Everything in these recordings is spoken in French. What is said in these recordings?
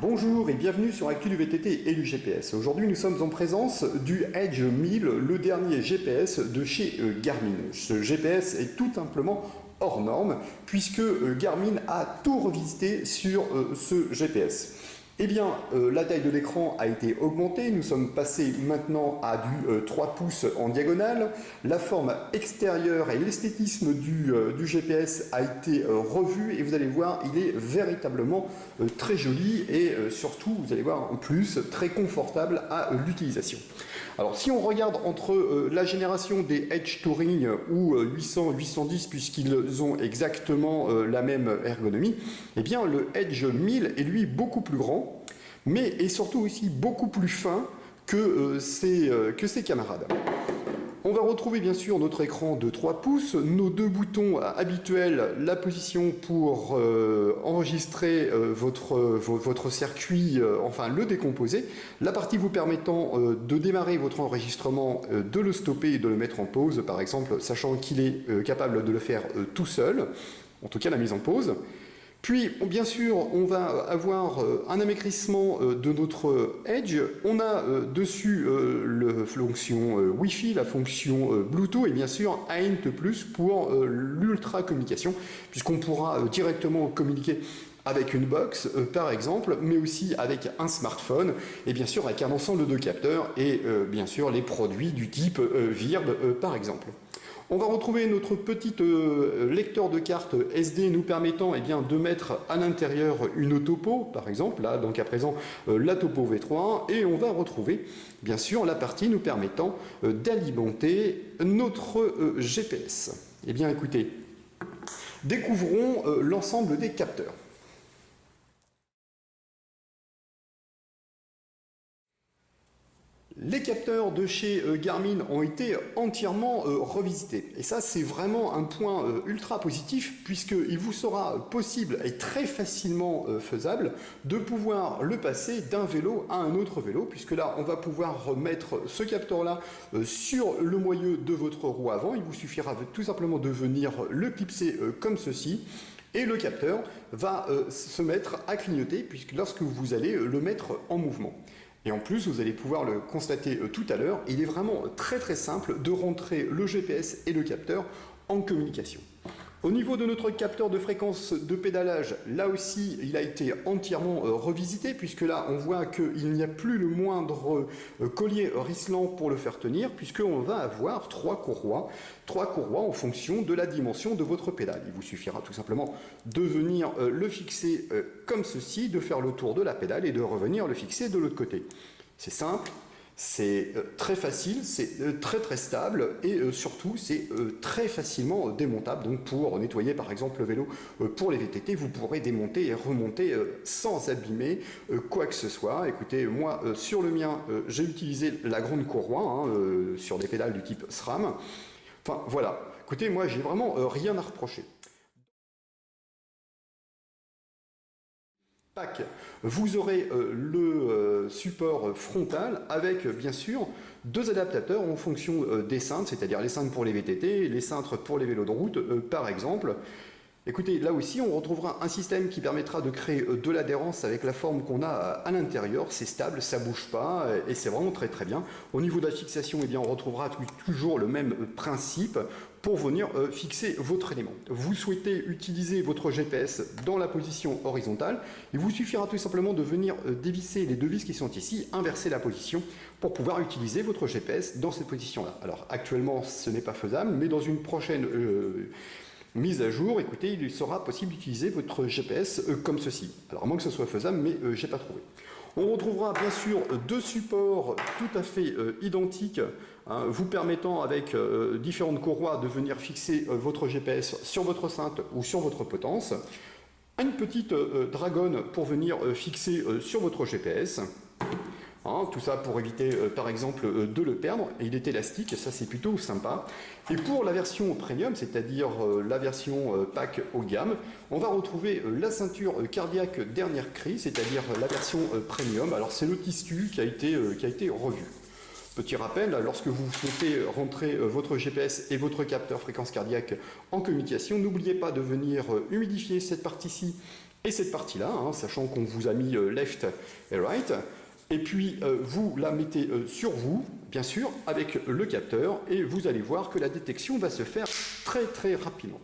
Bonjour et bienvenue sur Actu du VTT et du GPS. Aujourd'hui, nous sommes en présence du Edge 1000, le dernier GPS de chez Garmin. Ce GPS est tout simplement hors norme puisque Garmin a tout revisité sur ce GPS. Eh bien, la taille de l'écran a été augmentée, nous sommes passés maintenant à du 3 pouces en diagonale, la forme extérieure et l'esthétisme du GPS a été revu et vous allez voir, il est véritablement très joli et surtout, vous allez voir en plus, très confortable à l'utilisation. Alors si on regarde entre la génération des Edge Touring ou 800-810 puisqu'ils ont exactement la même ergonomie, eh bien le Edge 1000 est lui beaucoup plus grand, mais est surtout aussi beaucoup plus fin que ses camarades. On va retrouver bien sûr notre écran de 3 pouces, nos deux boutons habituels, la position pour enregistrer votre circuit, enfin le décomposer, la partie vous permettant de démarrer votre enregistrement, de le stopper et de le mettre en pause, par exemple, sachant qu'il est capable de le faire tout seul, en tout cas la mise en pause. Puis, bien sûr, on va avoir un amaigrissement de notre Edge. On a dessus la fonction Wi-Fi, la fonction Bluetooth et bien sûr ANT+, pour l'ultra communication, puisqu'on pourra directement communiquer avec une box, par exemple, mais aussi avec un smartphone, et bien sûr avec un ensemble de capteurs, et bien sûr les produits du type VIRB, par exemple. On va retrouver notre petit lecteur de carte SD nous permettant de mettre à l'intérieur une topo, par exemple, là, donc à présent la topo V3, et on va retrouver bien sûr la partie nous permettant d'alimenter notre GPS. Eh bien écoutez, découvrons l'ensemble des capteurs. Les capteurs de chez Garmin ont été entièrement revisités. Et ça, c'est vraiment un point ultra positif, puisqu'il vous sera possible et très facilement faisable de pouvoir le passer d'un vélo à un autre vélo, puisque là, on va pouvoir remettre ce capteur-là sur le moyeu de votre roue avant. Il vous suffira tout simplement de venir le clipser comme ceci. Et le capteur va se mettre à clignoter, puisque lorsque vous allez le mettre en mouvement. Et en plus, vous allez pouvoir le constater tout à l'heure, il est vraiment très très simple de rentrer le GPS et le capteur en communication. Au niveau de notre capteur de fréquence de pédalage, là aussi, il a été entièrement revisité, puisque là, on voit qu'il n'y a plus le moindre collier risselant pour le faire tenir, puisqu'on va avoir trois courroies en fonction de la dimension de votre pédale. Il vous suffira tout simplement de venir le fixer comme ceci, de faire le tour de la pédale et de revenir le fixer de l'autre côté. C'est simple. C'est très facile, c'est très très stable et surtout c'est très facilement démontable. Donc pour nettoyer par exemple le vélo pour les VTT, vous pourrez démonter et remonter sans abîmer quoi que ce soit. Écoutez, moi sur le mien, j'ai utilisé la grande courroie sur des pédales du type SRAM. Enfin voilà, écoutez, moi j'ai vraiment rien à reprocher. Vous aurez le support frontal avec bien sûr deux adaptateurs en fonction des cintres, c'est-à-dire les cintres pour les VTT, les cintres pour les vélos de route par exemple. Écoutez, là aussi, on retrouvera un système qui permettra de créer de l'adhérence avec la forme qu'on a à l'intérieur. C'est stable, ça ne bouge pas et c'est vraiment très très bien. Au niveau de la fixation, eh bien, on retrouvera toujours le même principe pour venir fixer votre élément. Vous souhaitez utiliser votre GPS dans la position horizontale, il vous suffira tout simplement de venir dévisser les deux vis qui sont ici, inverser la position pour pouvoir utiliser votre GPS dans cette position-là. Alors actuellement, ce n'est pas faisable, mais dans une prochaine mise à jour, écoutez, il sera possible d'utiliser votre GPS comme ceci. Alors à moins que ce soit faisable, mais je n'ai pas trouvé. On retrouvera bien sûr deux supports tout à fait identiques, vous permettant avec différentes courroies de venir fixer votre GPS sur votre cintre ou sur votre potence. Une petite dragonne pour venir fixer sur votre GPS. Hein, tout ça pour éviter, par exemple, de le perdre. Et il est élastique, et ça c'est plutôt sympa. Et pour la version premium, c'est-à-dire la version pack haut de gamme, on va retrouver la ceinture cardiaque dernière cri, c'est-à-dire la version premium. Alors c'est le tissu qui a été revu. Petit rappel, lorsque vous souhaitez rentrer votre GPS et votre capteur fréquence cardiaque en communication, n'oubliez pas de venir humidifier cette partie-ci et cette partie-là, hein, sachant qu'on vous a mis left et right. Et puis vous la mettez sur vous, bien sûr, avec le capteur, et vous allez voir que la détection va se faire très très rapidement.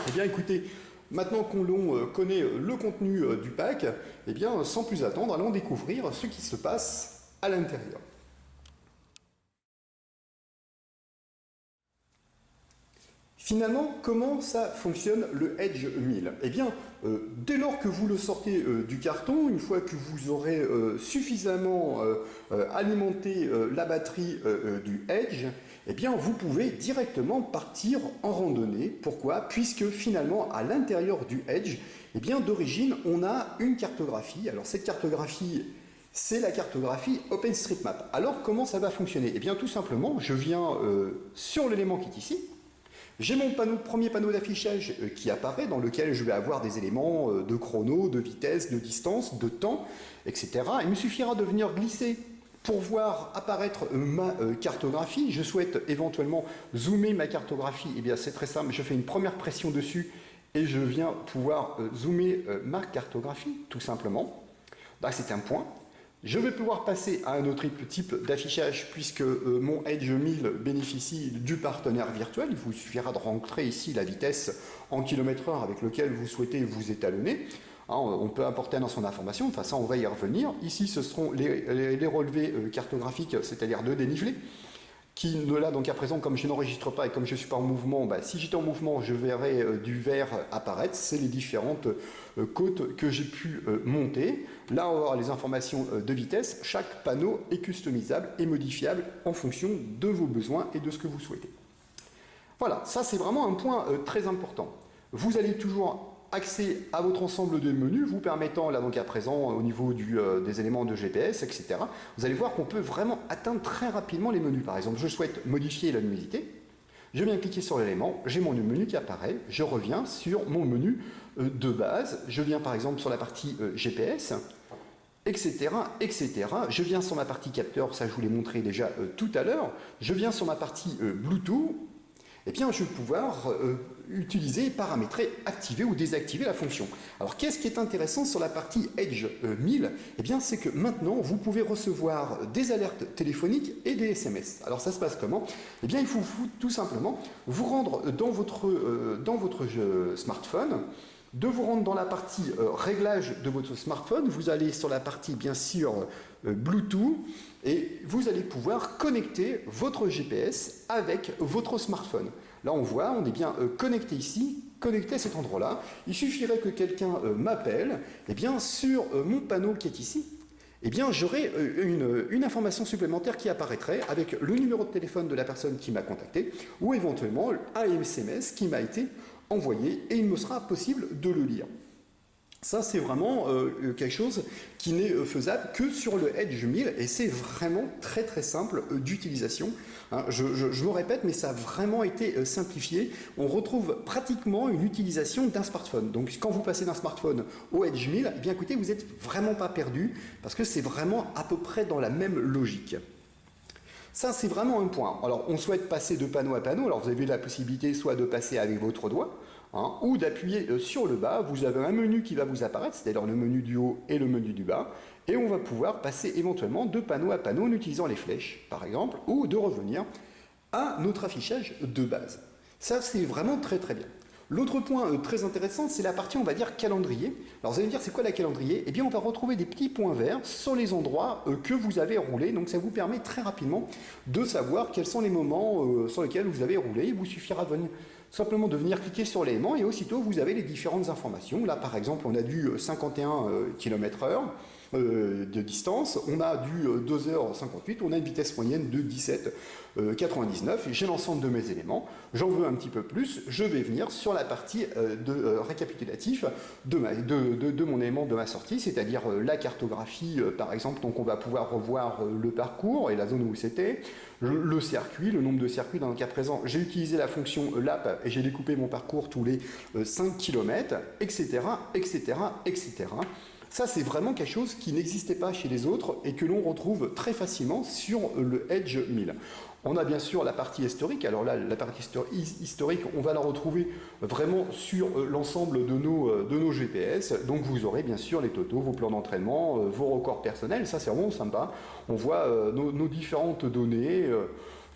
Eh bien écoutez, maintenant qu'on connaît le contenu du pack, eh bien sans plus attendre, allons découvrir ce qui se passe à l'intérieur. Finalement, comment ça fonctionne le Edge 1000? Eh bien, dès lors que vous le sortez du carton, une fois que vous aurez suffisamment alimenté la batterie du Edge, eh bien, vous pouvez directement partir en randonnée. Pourquoi? Puisque finalement, à l'intérieur du Edge, eh bien, d'origine, on a une cartographie. Alors, cette cartographie, c'est la cartographie OpenStreetMap. Alors, comment ça va fonctionner? Eh bien, tout simplement, je viens sur l'élément qui est ici. J'ai mon premier panneau d'affichage qui apparaît, dans lequel je vais avoir des éléments de chrono, de vitesse, de distance, de temps, etc. Il me suffira de venir glisser pour voir apparaître ma cartographie. Je souhaite éventuellement zoomer ma cartographie. Eh bien, c'est très simple, je fais une première pression dessus et je viens pouvoir zoomer ma cartographie, tout simplement. Là, c'est un point. Je vais pouvoir passer à un autre type d'affichage puisque mon Edge 1000 bénéficie du partenaire virtuel. Il vous suffira de rentrer ici la vitesse en km/h avec lequel vous souhaitez vous étalonner. Hein, on peut importer dans son information, enfin ça on va y revenir. Ici ce seront les relevés cartographiques, c'est-à-dire de dénivelé, qui là donc à présent comme je n'enregistre pas et comme je ne suis pas en mouvement, bah, si j'étais en mouvement je verrais du vert apparaître, c'est les différentes côtes que j'ai pu monter. Là on va avoir les informations de vitesse, chaque panneau est customisable et modifiable en fonction de vos besoins et de ce que vous souhaitez. Voilà, ça c'est vraiment un point très important. Vous allez toujours accès à votre ensemble de menus, vous permettant là donc à présent au niveau des éléments de GPS, etc. Vous allez voir qu'on peut vraiment atteindre très rapidement les menus. Par exemple, je souhaite modifier la luminosité, je viens cliquer sur l'élément, j'ai mon menu qui apparaît, je reviens sur mon menu de base, je viens par exemple sur la partie GPS, etc., etc. Je viens sur ma partie capteur, ça je vous l'ai montré déjà tout à l'heure, je viens sur ma partie Bluetooth, eh bien, je vais pouvoir utiliser, paramétrer, activer ou désactiver la fonction. Alors, qu'est-ce qui est intéressant sur la partie Edge 1000? Eh bien, c'est que maintenant, vous pouvez recevoir des alertes téléphoniques et des SMS. Alors, ça se passe comment? Eh bien, il faut tout simplement vous rendre dans votre smartphone, de vous rendre dans la partie réglage de votre smartphone. Vous allez sur la partie, bien sûr, Bluetooth, et vous allez pouvoir connecter votre GPS avec votre smartphone. Là, on voit, on est bien connecté ici, connecté à cet endroit-là. Il suffirait que quelqu'un m'appelle, et bien sur mon panneau qui est ici, eh bien j'aurai une information supplémentaire qui apparaîtrait avec le numéro de téléphone de la personne qui m'a contacté, ou éventuellement un SMS qui m'a été envoyé, et il me sera possible de le lire. Ça, c'est vraiment quelque chose qui n'est faisable que sur le Edge 1000 et c'est vraiment très très simple d'utilisation. Hein, je me répète, mais ça a vraiment été simplifié. On retrouve pratiquement une utilisation d'un smartphone. Donc quand vous passez d'un smartphone au Edge 1000, eh bien écoutez, vous n'êtes vraiment pas perdu parce que c'est vraiment à peu près dans la même logique. Ça, c'est vraiment un point. Alors, on souhaite passer de panneau à panneau. Alors, vous avez la possibilité soit de passer avec votre doigt, hein, ou d'appuyer sur le bas. Vous avez un menu qui va vous apparaître, c'est-à-dire le menu du haut et le menu du bas. Et on va pouvoir passer éventuellement de panneau à panneau en utilisant les flèches, par exemple, ou de revenir à notre affichage de base. Ça, c'est vraiment très très bien. L'autre point très intéressant, c'est la partie, on va dire, calendrier. Alors vous allez me dire, c'est quoi la calendrier? Eh bien, on va retrouver des petits points verts sur les endroits que vous avez roulés. Donc ça vous permet très rapidement de savoir quels sont les moments sur lesquels vous avez roulé. Il vous suffira simplement de venir cliquer sur l'élément et aussitôt vous avez les différentes informations. Là, par exemple, on a du 51 km/h. de distance, on a du 2h58, on a une vitesse moyenne de 17,99. J'ai l'ensemble de mes éléments, j'en veux un petit peu plus, je vais venir sur la partie récapitulatif de mon élément de ma sortie, c'est-à-dire la cartographie par exemple, donc on va pouvoir revoir le parcours et la zone où c'était, le circuit, le nombre de circuits. Dans le cas présent, j'ai utilisé la fonction lap et j'ai découpé mon parcours tous les 5 km, etc., etc., etc. Ça, c'est vraiment quelque chose qui n'existait pas chez les autres et que l'on retrouve très facilement sur le Edge 1000. On a bien sûr la partie historique. Alors là, la partie historique, on va la retrouver vraiment sur l'ensemble de nos GPS. Donc vous aurez bien sûr les totaux, vos plans d'entraînement, vos records personnels. Ça, c'est vraiment sympa. On voit nos différentes données.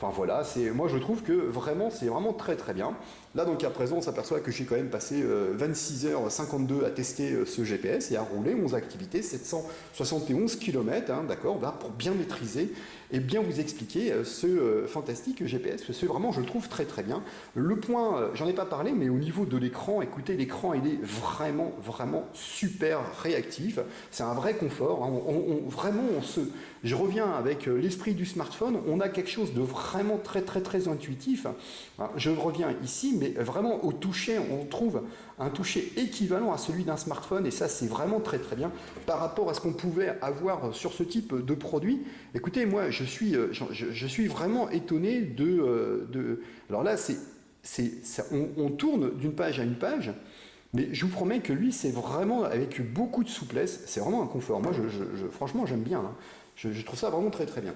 Enfin voilà, moi je trouve que vraiment c'est vraiment très très bien. Là donc à présent on s'aperçoit que j'ai quand même passé 26h52 à tester ce GPS et à rouler 11 activités, 771 km, hein, d'accord, pour bien maîtriser et bien vous expliquer ce fantastique GPS. C'est vraiment, je le trouve très très bien. Le point, j'en ai pas parlé, mais au niveau de l'écran, écoutez, l'écran il est vraiment vraiment super réactif. C'est un vrai confort. Hein. Je reviens avec l'esprit du smartphone. On a quelque chose de vraiment très très très intuitif. Je reviens ici, mais vraiment au toucher, on trouve un toucher équivalent à celui d'un smartphone, et ça c'est vraiment très très bien par rapport à ce qu'on pouvait avoir sur ce type de produit. Écoutez, moi je suis vraiment étonné alors là on tourne d'une page à une page, mais je vous promets que lui c'est vraiment avec beaucoup de souplesse, c'est vraiment un confort. Moi franchement j'aime bien, hein. Je trouve ça vraiment très très bien.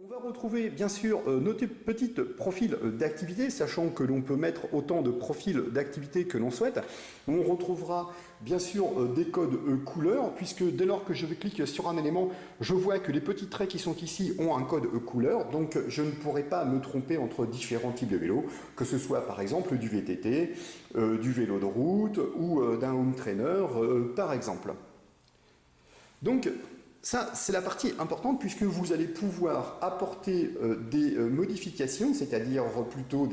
On va retrouver bien sûr nos petits profils d'activité, sachant que l'on peut mettre autant de profils d'activité que l'on souhaite. On retrouvera bien sûr des codes couleurs, puisque dès lors que je clique sur un élément, je vois que les petits traits qui sont ici ont un code couleur, donc je ne pourrai pas me tromper entre différents types de vélos, que ce soit par exemple du VTT, du vélo de route ou d'un home trainer par exemple. Donc, ça, c'est la partie importante puisque vous allez pouvoir apporter des modifications, c'est-à-dire plutôt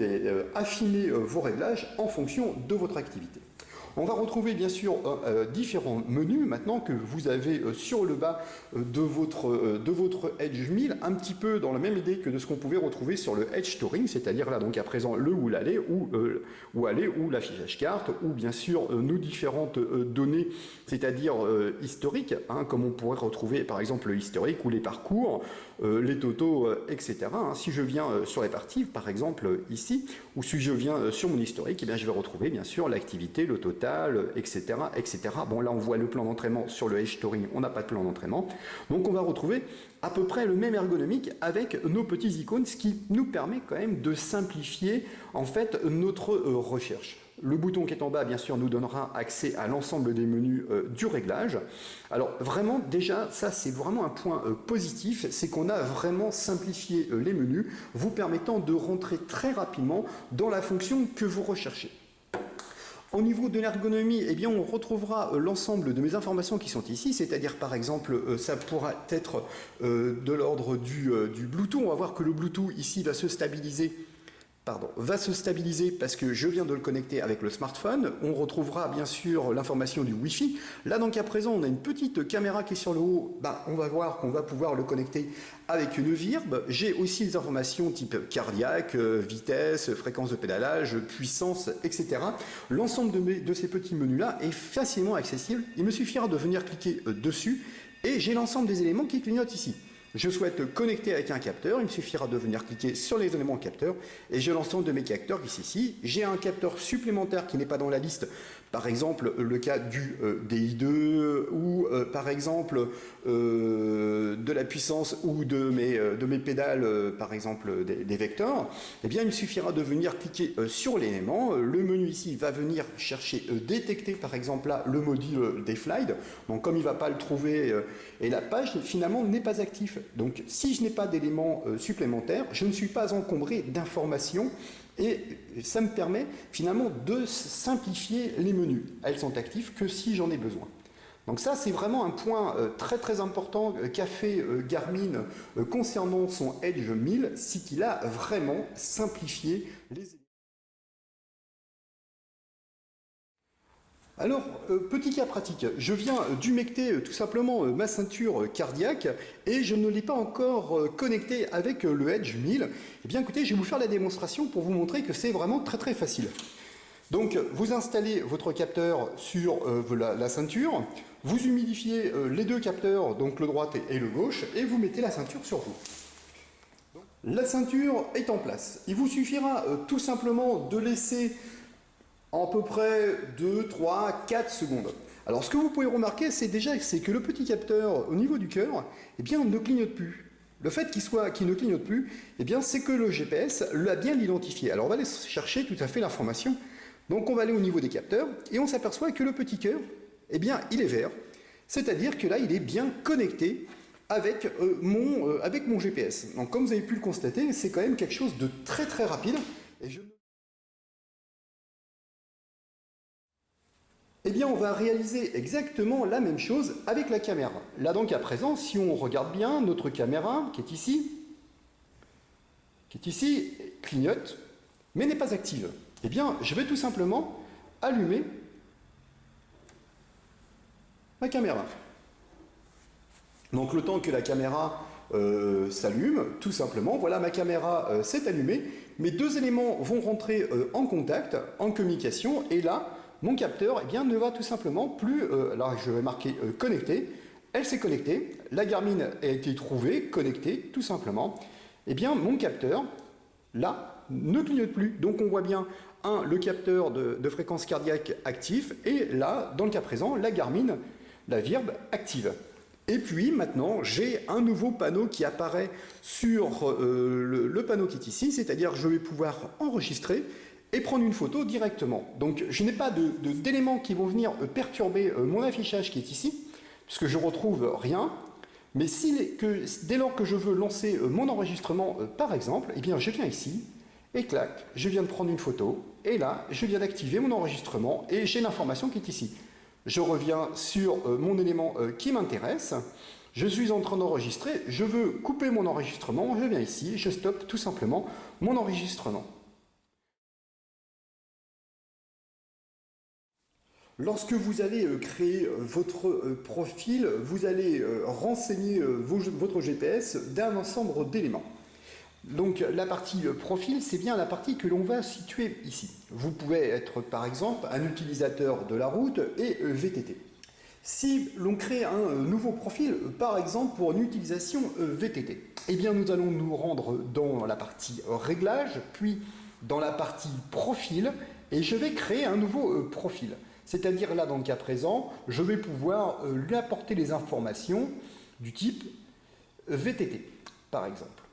affiner vos réglages en fonction de votre activité. On va retrouver bien sûr différents menus maintenant que vous avez sur le bas de votre Edge 1000, un petit peu dans la même idée que de ce qu'on pouvait retrouver sur le Edge Touring, c'est-à-dire là donc à présent le où l'aller ou l'affichage carte, ou bien sûr nos différentes données, c'est-à-dire historiques, hein, comme on pourrait retrouver par exemple le historique ou les parcours, les totaux, etc. Hein. Si je viens sur les parties, par exemple ici, ou si je viens sur mon historique, eh bien, je vais retrouver bien sûr l'activité, le total, etc., etc. Bon, là on voit le plan d'entraînement sur le Edge Touring, on n'a pas de plan d'entraînement. Donc on va retrouver à peu près le même ergonomique avec nos petits icônes, ce qui nous permet quand même de simplifier en fait notre recherche. Le bouton qui est en bas, bien sûr, nous donnera accès à l'ensemble des menus du réglage. Alors vraiment, déjà, ça c'est vraiment un point positif, c'est qu'on a vraiment simplifié les menus, vous permettant de rentrer très rapidement dans la fonction que vous recherchez. Au niveau de l'ergonomie, eh bien, on retrouvera l'ensemble de mes informations qui sont ici, c'est-à-dire par exemple, ça pourra être de l'ordre du Bluetooth. On va voir que le Bluetooth ici va se stabiliser parce que je viens de le connecter avec le smartphone. On retrouvera bien sûr l'information du Wi-Fi. Là donc à présent on a une petite caméra qui est sur le haut, on va voir qu'on va pouvoir le connecter avec une virbe. J'ai aussi des informations type cardiaque, vitesse, fréquence de pédalage, puissance, etc. L'ensemble de ces petits menus là est facilement accessible. Il me suffira de venir cliquer dessus et j'ai l'ensemble des éléments qui clignotent ici. Je souhaite connecter avec un capteur, il me suffira de venir cliquer sur les éléments capteurs et j'ai l'ensemble de mes capteurs ici. J'ai un capteur supplémentaire qui n'est pas dans la liste, par exemple le cas du DI2 ou par exemple de la puissance ou de mes pédales, par exemple des vecteurs. Eh bien il me suffira de venir cliquer sur l'élément, le menu ici va venir chercher, détecter par exemple là le module des slides, donc comme il ne va pas le trouver et la page finalement n'est pas active. Donc si je n'ai pas d'éléments supplémentaires, je ne suis pas encombré d'informations et ça me permet finalement de simplifier les menus. Elles sont actives que si j'en ai besoin. Donc ça c'est vraiment un point très très important qu'a fait Garmin concernant son Edge 1000, c'est qu'il a vraiment simplifié les Alors, petit cas pratique, je viens d'humecter tout simplement ma ceinture cardiaque et je ne l'ai pas encore connectée avec le Edge 1000. Eh bien écoutez, je vais vous faire la démonstration pour vous montrer que c'est vraiment très facile. Donc, vous installez votre capteur sur la ceinture, vous humidifiez les deux capteurs, donc le droit et le gauche, et vous mettez la ceinture sur vous. La ceinture est en place. Il vous suffira tout simplement de laisser à peu près 2, 3, 4 secondes. Alors ce que vous pouvez remarquer, c'est que le petit capteur au niveau du cœur, eh bien, ne clignote plus. Le fait qu'il ne clignote plus, eh bien, c'est que le GPS l'a bien identifié. Alors on va aller chercher tout à fait l'information. Donc on va aller au niveau des capteurs et on s'aperçoit que le petit cœur, eh bien, il est vert. C'est-à-dire que là, il est bien connecté avec mon GPS. Donc comme vous avez pu le constater, c'est quand même quelque chose de très rapide. Et Eh bien, on va réaliser exactement la même chose avec la caméra. Là donc à présent, si on regarde bien, notre caméra qui est ici, clignote, mais n'est pas active. Eh bien, je vais tout simplement allumer ma caméra. Donc le temps que la caméra s'allume, tout simplement, voilà, ma caméra s'est allumée, mes deux éléments vont rentrer en contact, en communication, et là, mon capteur eh bien, ne va tout simplement plus, alors je vais marquer connecté, elle s'est connectée, la Garmin a été trouvée, connectée, tout simplement, eh bien mon capteur, là, ne clignote plus. Donc on voit bien, le capteur de fréquence cardiaque actif, et là, dans le cas présent, la Garmin, la Virb, active. Et puis maintenant, j'ai un nouveau panneau qui apparaît sur le panneau qui est ici, c'est-à-dire que je vais pouvoir enregistrer et prendre une photo directement. Donc je n'ai pas d'éléments qui vont venir perturber mon affichage qui est ici, puisque je ne retrouve rien. Mais dès lors que je veux lancer mon enregistrement, par exemple, eh bien je viens ici, et clac, je viens de prendre une photo, et là, je viens d'activer mon enregistrement, et j'ai l'information qui est ici. Je reviens sur mon élément qui m'intéresse, je suis en train d'enregistrer, je veux couper mon enregistrement, je viens ici, je stoppe tout simplement mon enregistrement. Lorsque vous allez créer votre profil, vous allez renseigner votre GPS d'un ensemble d'éléments. Donc la partie profil, c'est bien la partie que l'on va situer ici. Vous pouvez être par exemple un utilisateur de la route et VTT. Si l'on crée un nouveau profil, par exemple pour une utilisation VTT, eh bien nous allons nous rendre dans la partie réglage, puis dans la partie profil, et je vais créer un nouveau profil. C'est-à-dire là, dans le cas présent, je vais pouvoir lui apporter les informations du type VTT, par exemple.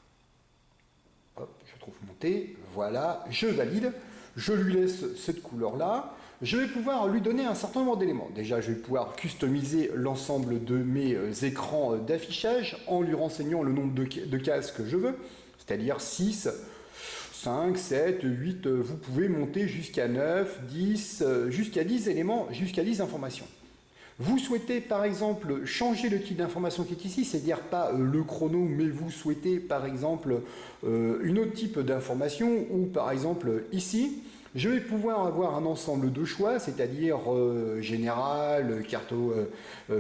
Hop, je trouve monter, voilà, je valide, je lui laisse cette couleur-là. Je vais pouvoir lui donner un certain nombre d'éléments. Déjà, je vais pouvoir customiser l'ensemble de mes écrans d'affichage en lui renseignant le nombre de cases que je veux, c'est-à-dire 6, 5, 7, 8, vous pouvez monter jusqu'à 9, 10, jusqu'à 10 éléments, jusqu'à 10 informations. Vous souhaitez par exemple changer le type d'information qui est ici, c'est-à-dire pas le chrono, mais vous souhaitez par exemple un autre type d'information, ou par exemple ici, je vais pouvoir avoir un ensemble de choix, c'est-à-dire général,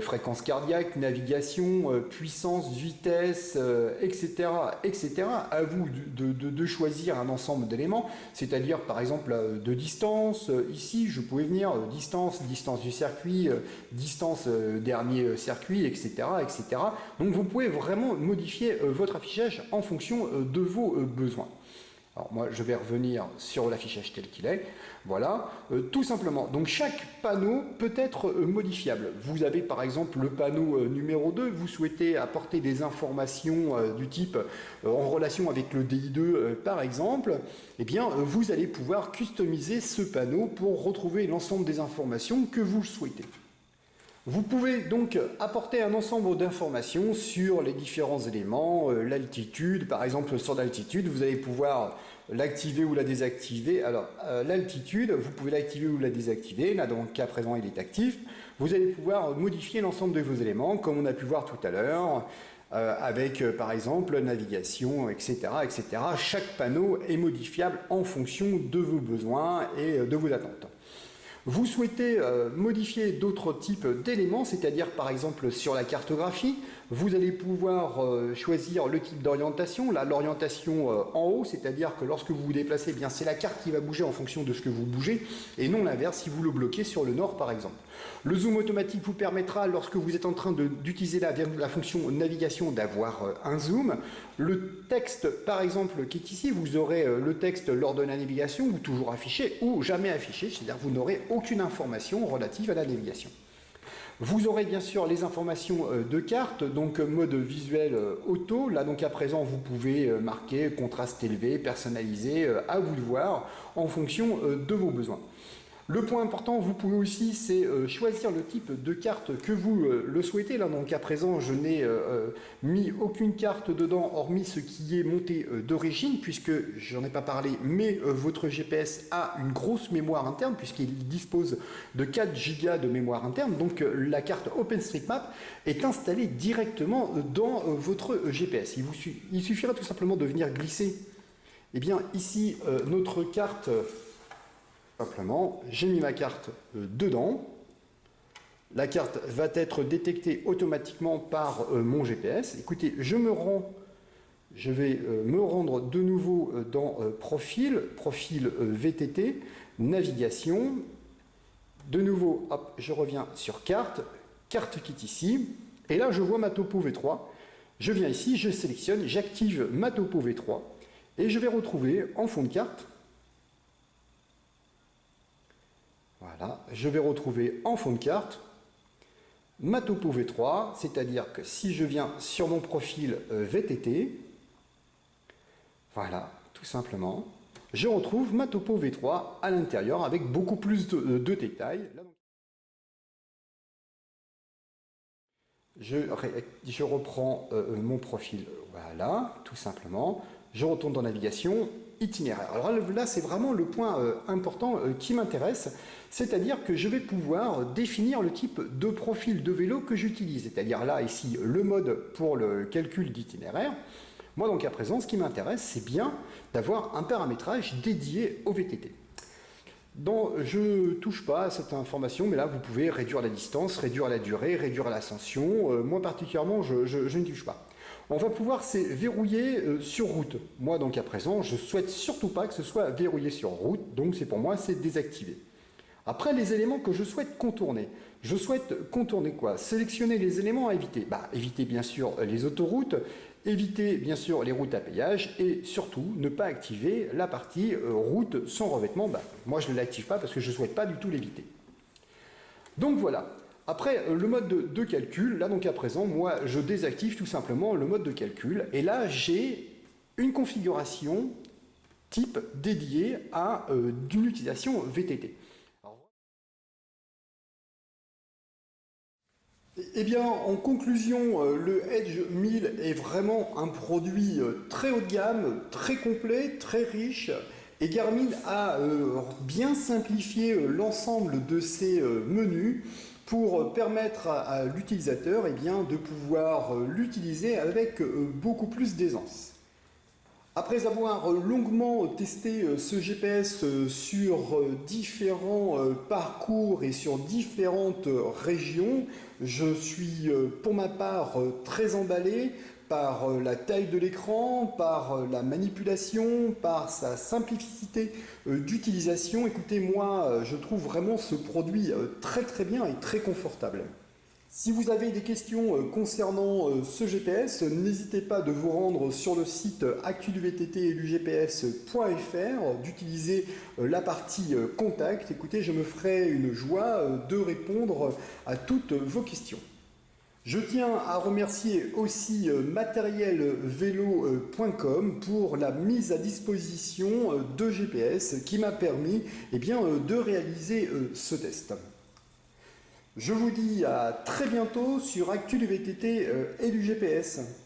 fréquence cardiaque, navigation, puissance, vitesse, etc., etc. À vous de choisir un ensemble d'éléments, c'est-à-dire par exemple de distance. Ici, je pouvais venir distance du circuit, distance dernier circuit, etc., etc. Donc vous pouvez vraiment modifier votre affichage en fonction de vos besoins. Alors moi, je vais revenir sur l'affichage tel qu'il est. Voilà, tout simplement. Donc chaque panneau peut être modifiable. Vous avez par exemple le panneau numéro 2, vous souhaitez apporter des informations du type en relation avec le DI2 par exemple, eh bien vous allez pouvoir customiser ce panneau pour retrouver l'ensemble des informations que vous souhaitez. Vous pouvez donc apporter un ensemble d'informations sur les différents éléments, l'altitude, par exemple sur l'altitude, vous allez pouvoir l'activer ou la désactiver. Alors l'altitude, vous pouvez l'activer ou la désactiver, là dans le cas présent il est actif. Vous allez pouvoir modifier l'ensemble de vos éléments, comme on a pu voir tout à l'heure, avec par exemple navigation, etc., etc. Chaque panneau est modifiable en fonction de vos besoins et de vos attentes. Vous souhaitez modifier d'autres types d'éléments, c'est-à-dire par exemple sur la cartographie, vous allez pouvoir choisir le type d'orientation. Là, l'orientation en haut, c'est-à-dire que lorsque vous vous déplacez, eh bien c'est la carte qui va bouger en fonction de ce que vous bougez, et non l'inverse si vous le bloquez sur le nord par exemple. Le zoom automatique vous permettra, lorsque vous êtes en train d'utiliser la fonction navigation, d'avoir un zoom. Le texte, par exemple, qui est ici, vous aurez le texte lors de la navigation, ou toujours affiché, ou jamais affiché, c'est-à-dire que vous n'aurez aucune information relative à la navigation. Vous aurez bien sûr les informations de carte, donc mode visuel auto. Là donc à présent vous pouvez marquer contraste élevé, personnalisé, à vous de voir en fonction de vos besoins. Le point important, vous pouvez aussi, c'est choisir le type de carte que vous le souhaitez. Là, donc à présent, je n'ai mis aucune carte dedans, hormis ce qui est monté d'origine, puisque j'en ai pas parlé, mais votre GPS a une grosse mémoire interne, puisqu'il dispose de 4 Go de mémoire interne. Donc la carte OpenStreetMap est installée directement dans votre GPS. Il suffira tout simplement de venir glisser. Eh bien, ici, notre carte... Simplement, j'ai mis ma carte dedans. La carte va être détectée automatiquement par mon GPS. Écoutez, je vais me rendre de nouveau dans profil VTT, navigation. De nouveau, hop, je reviens sur carte qui est ici. Et là, je vois ma topo V3. Je viens ici, je sélectionne, j'active ma topo V3 et je vais retrouver en fond de carte. Voilà, je vais retrouver en fond de carte ma topo V3, c'est-à-dire que si je viens sur mon profil VTT, voilà, tout simplement, je retrouve ma topo V3 à l'intérieur avec beaucoup plus de détails. Là, donc, je reprends mon profil, voilà, tout simplement, je retourne dans navigation, itinéraire. Alors là, c'est vraiment le point important qui m'intéresse, c'est-à-dire que je vais pouvoir définir le type de profil de vélo que j'utilise, c'est-à-dire là, ici, le mode pour le calcul d'itinéraire. Moi, donc à présent, ce qui m'intéresse, c'est bien d'avoir un paramétrage dédié au VTT. Je ne touche pas à cette information, mais là, vous pouvez réduire la distance, réduire la durée, réduire l'ascension. Moi, particulièrement, je ne touche pas. On va pouvoir verrouiller sur route. Moi, donc à présent, je ne souhaite surtout pas que ce soit verrouillé sur route, donc pour moi, c'est désactivé. Après, les éléments que je souhaite contourner. Je souhaite contourner quoi? Sélectionner les éléments à éviter. Éviter bien sûr les autoroutes, éviter bien sûr les routes à péage et surtout ne pas activer la partie route sans revêtement. Moi, je ne l'active pas parce que je ne souhaite pas du tout l'éviter. Donc voilà. Après, le mode de calcul, là donc à présent, moi je désactive tout simplement le mode de calcul et là j'ai une configuration type dédiée à d'une utilisation VTT. Eh bien, en conclusion, le Edge 1000 est vraiment un produit très haut de gamme, très complet, très riche. Et Garmin a bien simplifié l'ensemble de ses menus pour permettre à l'utilisateur de pouvoir l'utiliser avec beaucoup plus d'aisance. Après avoir longuement testé ce GPS sur différents parcours et sur différentes régions, je suis pour ma part très emballé par la taille de l'écran, par la manipulation, par sa simplicité d'utilisation. Écoutez, moi, je trouve vraiment ce produit très très bien et très confortable. Si vous avez des questions concernant ce GPS, n'hésitez pas de vous rendre sur le site actueluvtt.fr, d'utiliser la partie contact. Écoutez, je me ferai une joie de répondre à toutes vos questions. Je tiens à remercier aussi matérielvélo.com pour la mise à disposition de GPS qui m'a permis de réaliser ce test. Je vous dis à très bientôt sur Actu du VTT et du GPS.